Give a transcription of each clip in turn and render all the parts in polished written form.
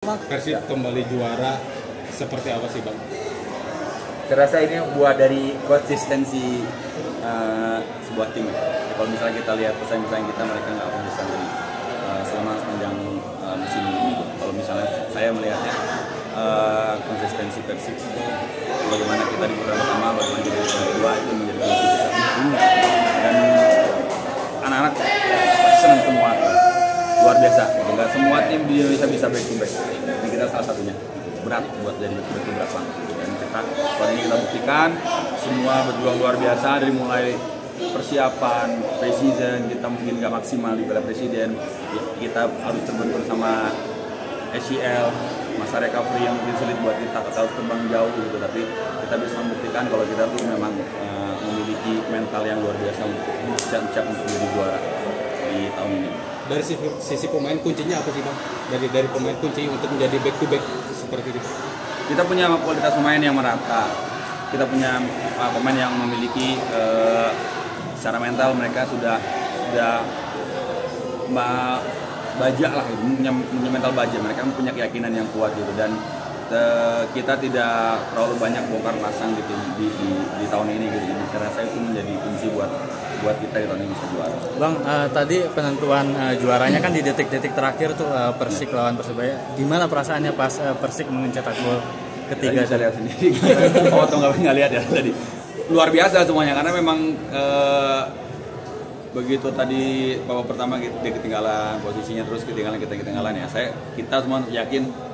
Persib kembali juara seperti apa sih Bang? Saya rasa ini buah dari konsistensi sebuah tim. Kalau misalnya kita lihat pesaing-pesaing kita, mereka nggak konsisten selama sepanjang musim ini. Kalau misalnya saya melihatnya konsistensi Persib itu bagaimana kita di putaran pertama, bagaimana di putaran kedua itu menjadi kunci kita. Dan anak-anak senang semua, luar biasa. Enggak semua tim di Indonesia bisa back to back. Ini kita salah satunya. Berat buat jadi back to back berapa. Dan kita kali ini kita buktikan semua berjuang luar biasa dari mulai persiapan pre-season kita mungkin nggak maksimal di Piala Presiden, kita harus terbentur sama ACL, masa recovery yang mungkin sulit buat kita harus terbang jauh gitu, tapi kita bisa membuktikan kalau kita tuh memang memiliki mental yang luar biasa untuk siap-siap untuk menjadi juara di tahun ini. Dari sisi pemain kuncinya apa sih Bang? Dari pemain kunci untuk menjadi back to back seperti itu? Kita punya kualitas pemain yang merata, kita punya pemain yang memiliki secara mental mereka sudah baja lah, punya mental baja, mereka punya keyakinan yang kuat gitu, dan kita tidak terlalu banyak bongkar pasang gitu di tahun ini gitu. Jadi saya rasa itu menjadi kunci buat kita di tahun ini bisa juara. Bang, tadi penentuan juaranya kan di detik-detik terakhir tuh Persik lawan Persebaya. Gimana perasaannya pas Persik mencetak gol ketiga? Saya lihat sendiri. Oh, atau nggak lihat ya tadi. Luar biasa semuanya karena memang begitu tadi babak pertama dia ketinggalan posisinya, terus kita ketinggalan ya. Kita semua yakin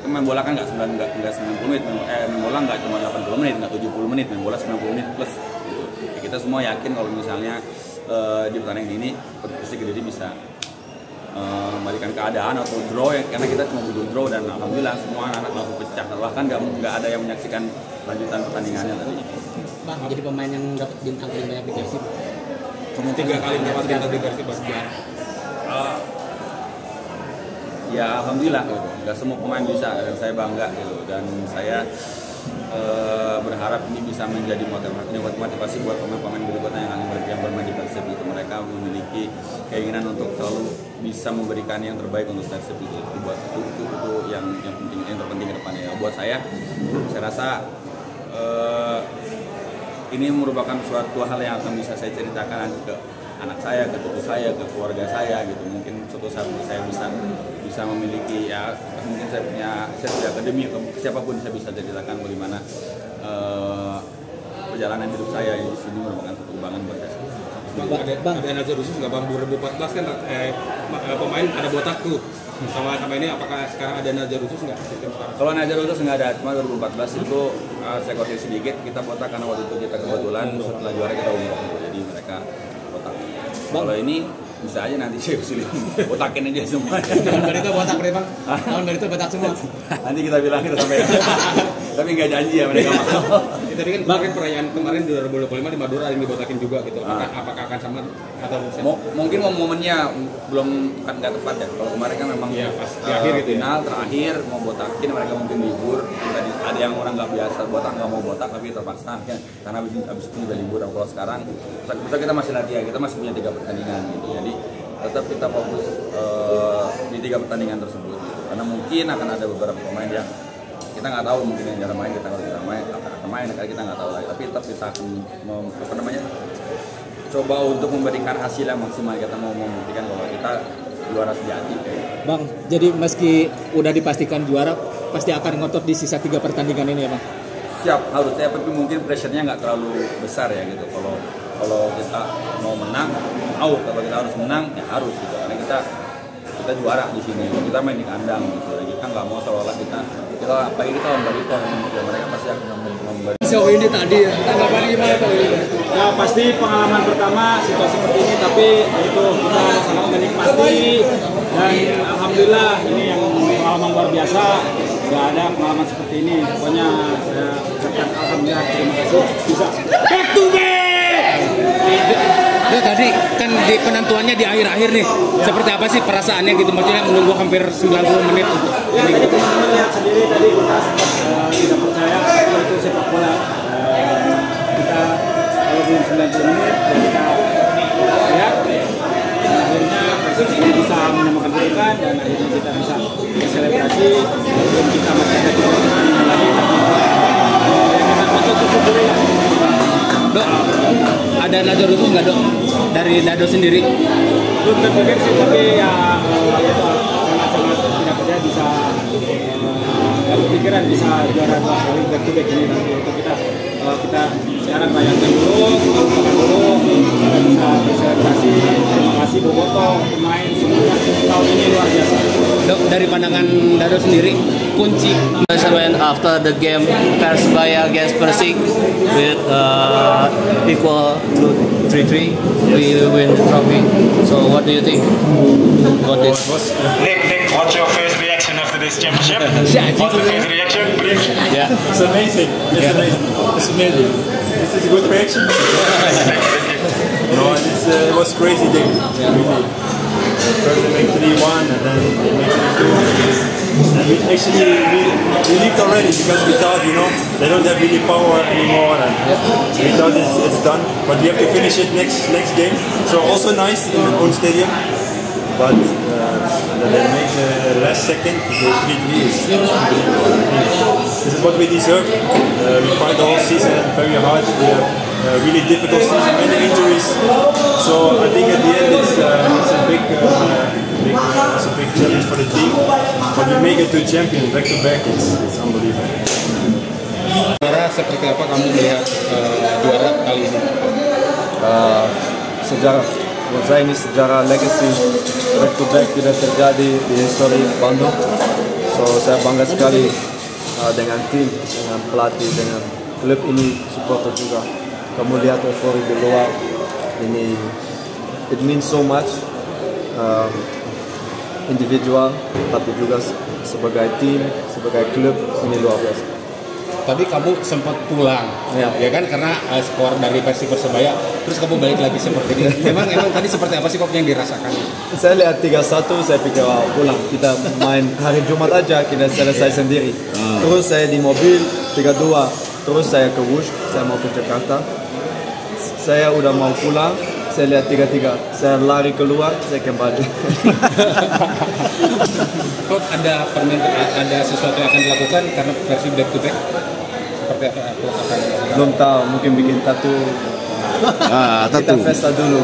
main bola kan nggak 90 menit, main bola nggak cuma 80 menit, nggak 70 menit, main bola 90 menit plus gitu. Ya, kita semua yakin kalau misalnya di pertandingan ini Persik Kediri bisa membalikan keadaan atau draw ya, karena kita cuma butuh draw dan alhamdulillah semua anak langsung pecah, bahkan nggak ada yang menyaksikan lanjutan pertandingannya tadi. Bang, jadi pemain yang dapat bintang paling banyak di Persib. 3 kali dapat bintang di Persib Bang. Ya alhamdulillah gitu. Gak semua pemain bisa dan saya bangga gitu, dan saya berharap ini bisa menjadi motivasi buat pemain-pemain berikutnya yang bermain di Persib itu. Mereka memiliki keinginan untuk selalu bisa memberikan yang terbaik untuk Persib itu yang penting, yang terpenting ke depannya. Ya, buat saya rasa ini merupakan suatu hal yang akan bisa saya ceritakan ke anak saya, ke cucu saya, ke keluarga saya gitu. Mungkin suatu saat saya bisa memiliki, ya mungkin saya punya akademi, siapapun saya bisa ceritakan bagaimana perjalanan hidup saya di sini merupakan satu kebanggaan buat saya. Bang, ada Nazar khusus nggak Bang? 2014 kan pemain ada botak tuh. Sama ini apakah sekarang ada Nazar khusus nggak? Kalau Nazar khusus nggak ada, cuma 2014 itu saya koreksi sedikit, kita botak karena waktu itu kita kebetulan setelah juara kita umroh, jadi mereka botak. Kalau ini bisa aja nanti saya usulin botakin aja semua. Tahun dari itu botak deh Bang. Tahun dari itu botak semua. Nanti kita bilang kita sampai. Tapi nggak janji ya mereka mau. Tadi kan perayaan kemarin 2025 di Madura yang dibotakin juga gitu. Apakah akan sama atau mungkin momennya belum nggak tepat ya. Kalau kemarin kan memang ya, pas di akhir gitu final terakhir mau botakin, mereka mungkin libur. Ada yang orang nggak biasa botak, nggak mau botak tapi terpaksa ya, karena abis itu udah libur. Kalau sekarang kita masih latihan, kita masih punya 3 pertandingan gitu. Jadi tetap kita fokus di 3 pertandingan tersebut gitu. Karena mungkin akan ada beberapa pemain yang kita nggak tahu, mungkin yang jarang main kita akan main, kita nggak tahu lagi, tapi tetap kita akan coba untuk memberikan hasil yang maksimal. Kita mau membuktikan bahwa kita juara sejati Bang, jadi meski udah dipastikan juara pasti akan ngotot di sisa 3 pertandingan ini ya Bang? Siap, harusnya, tapi mungkin pressure-nya nggak terlalu besar ya gitu. Kalau kita mau menang, kalau kita harus menang ya harus gitu, karena kita juara di sini, kita main di kandang gitu. Kita nggak mau seolah-olah kita apalagi kita lawan Barito, mereka pasti akan memberi. Sejauh ini tadi tanggapannya gimana Pak? Ya pasti pengalaman pertama situasi seperti ini, tapi itu kita sangat menikmati dan alhamdulillah ini yang pengalaman luar biasa. Gak ada pengalaman seperti ini. Pokoknya saya ucapkan alhamdulillah, terima kasih bisa back to back. Ya, tadi kan di penentuannya di akhir-akhir nih, seperti apa sih perasaannya gitu, maksudnya menunggu hampir 90 menit untuk ya tadi teman-teman lihat sendiri, tadi kita tidak percaya itu sepak bola. Kita kalau belum 90 menit ya kita lihat akhirnya Persib bisa menyamakan kedudukan dan akhirnya kita bisa selebrasi walaupun kita masih ada pertandingan lagi, tapi kita patut syukuri lah. Dok, ada nado khusus nggak dok dari Dado sendiri? Belum terpikir sih, tapi ya itu sangat-sangat tidak percaya bisa pikiran bisa juara 2 kali back to back ini. Tapi itu kita sekarang rayakan dulu, kita dulu, kita bisa bersosialisasi. Terima kasih Boboto, pemain semuanya tahun ini luar biasa. Dok, dari pandangan Dado sendiri, kunci When after the game Persebaya against Persik with equal to 3-3, we win the trophy. So what do you think about this? Nick, what's your first reaction after this championship? What's the first reaction, please? Yeah. It's amazing. It's amazing. It's amazing. This is a good reaction. No, it was crazy day. Really. First they make 3-1 and then they make 3-2. And we relieved already because we thought, they don't have really power anymore, and we thought it's done. But we have to finish it next game. So also nice in the own stadium. But that they make the last second to go 3-3 is unbelievable. This is what we deserve. We fight the whole season very hard. We have a really difficult season, many injuries. So I think at the end it's a big challenge for the team. But we make it to champion back to back. It's unbelievable. Seperti apa kamu melihat juara kali ini? Sejarah. Buat saya ini sejarah legacy, back to back tidak terjadi di histori Bandung. So saya bangga sekali dengan tim, dengan pelatih, dengan klub ini, supporter juga. Kamu lihat euforia di luar ini, it means so much. Individual, tapi juga sebagai tim, sebagai klub ini luar biasa. tadi kamu sempat pulang, ya kan, karena skor dari Persibaya, terus kamu balik lagi seperti ini. Emang tadi seperti apa sih kok yang dirasakan? Saya lihat 3-1, saya pikir wow, pulang, kita main hari Jumat aja, kita selesai sendiri. Terus saya di mobil 3-2, terus saya ke Wush, saya mau ke Jakarta. Saya udah mau pulang, saya lihat 3-3, saya lari keluar, saya kembali. Kok ada sesuatu yang akan dilakukan karena Persib back to back? Seperti apa akan Belum tahu, mungkin bikin tattoo. Kita festa dulu.